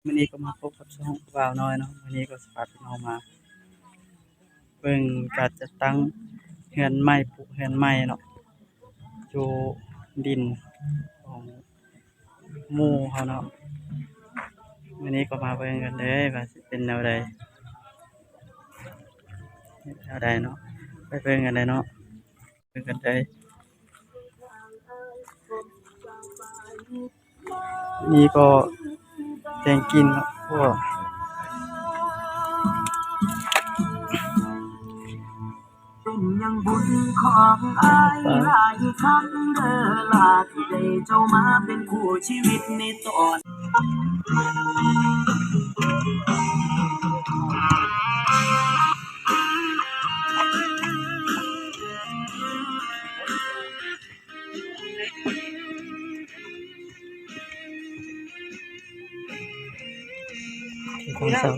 วันนี้ก็มาพบกับช่องบ่าวน้อยเนาะวันนี้ก็พาพี่น้องมาเบิ่งการจัดตั้งเฮือนใหม่ปลูกเฮือนใหม่เนาะอยู่ดินของหมู่เขาเนาะวันนี้ก็มาเบิ่งกันเลยว่าสิเป็นแนวใดเนาะไปเบิ่งกันเลยเนาะเบิ่งกันเลยนี่ก็แต่งกินเนาะพวกเป็นยังบุญของอายหลายครั้งเด้อลาที่ได้เจ้ามาเป็นคู่ชีวิตในตอนของสาว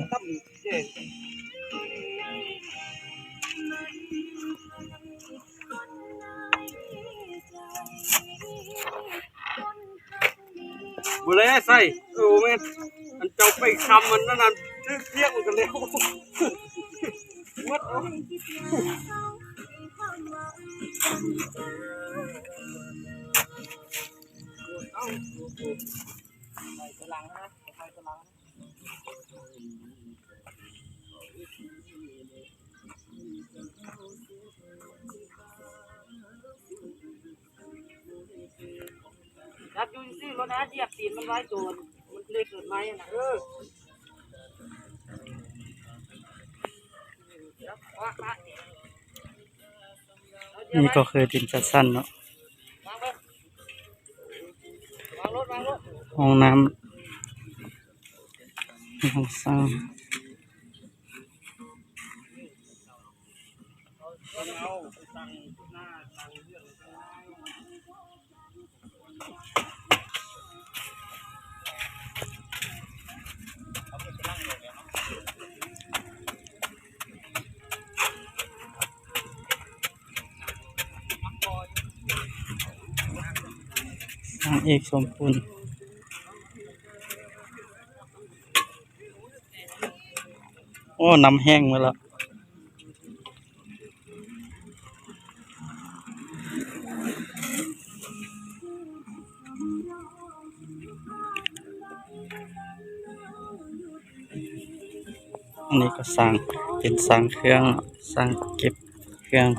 บุเลยใส่โอ้แม่มันเจ้าไปคำมันนั่นเรียกมันกันแล้ววัดจับอยู่สิรถนะเหยียบตีนมันไว้โจรมันเล็กเกินไหมนะนี่ก็คือดินจัดสั้นเนาะห้องน้ำห้องสร้างทางเอกสมบูรณ์โอ้น้ำแห้งมาแล้วอันนี้ก็สร้างเป็นสร้างเครื่องสร้างเก็บเครื่อง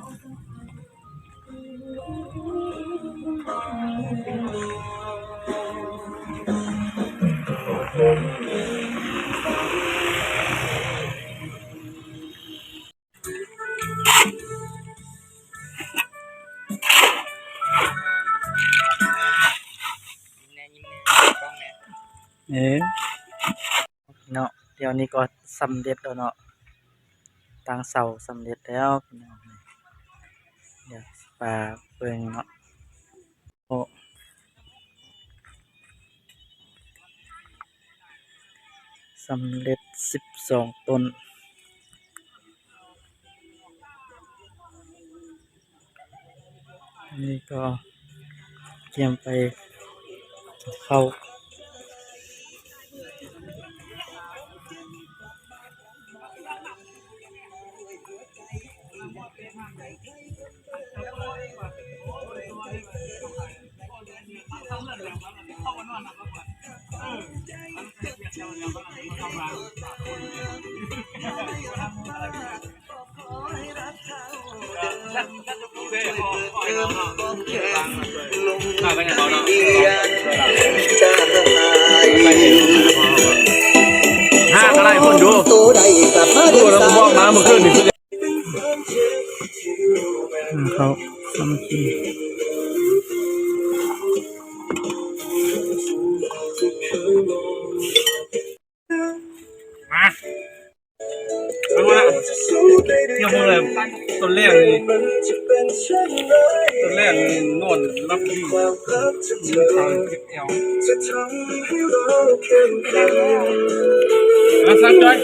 เนาะเดี๋ยวนี้ก็สำเร็จแล้วเนาะตั้งเสาสำเร็จแล้วเดี๋ยวปลาเบิ่งเนาะโอ้สำเร็จ12ต้นนี่ก็เตรียมไปเข้าห้าก็ได้คนดูดูแล้วผมบอกมาเมื่อคืนนี่เขาสามัคคีมาเอาละเที่ยวเลยต้นแรกนี่โน่นรับดีทางเก็บเอวมาสักจ้อย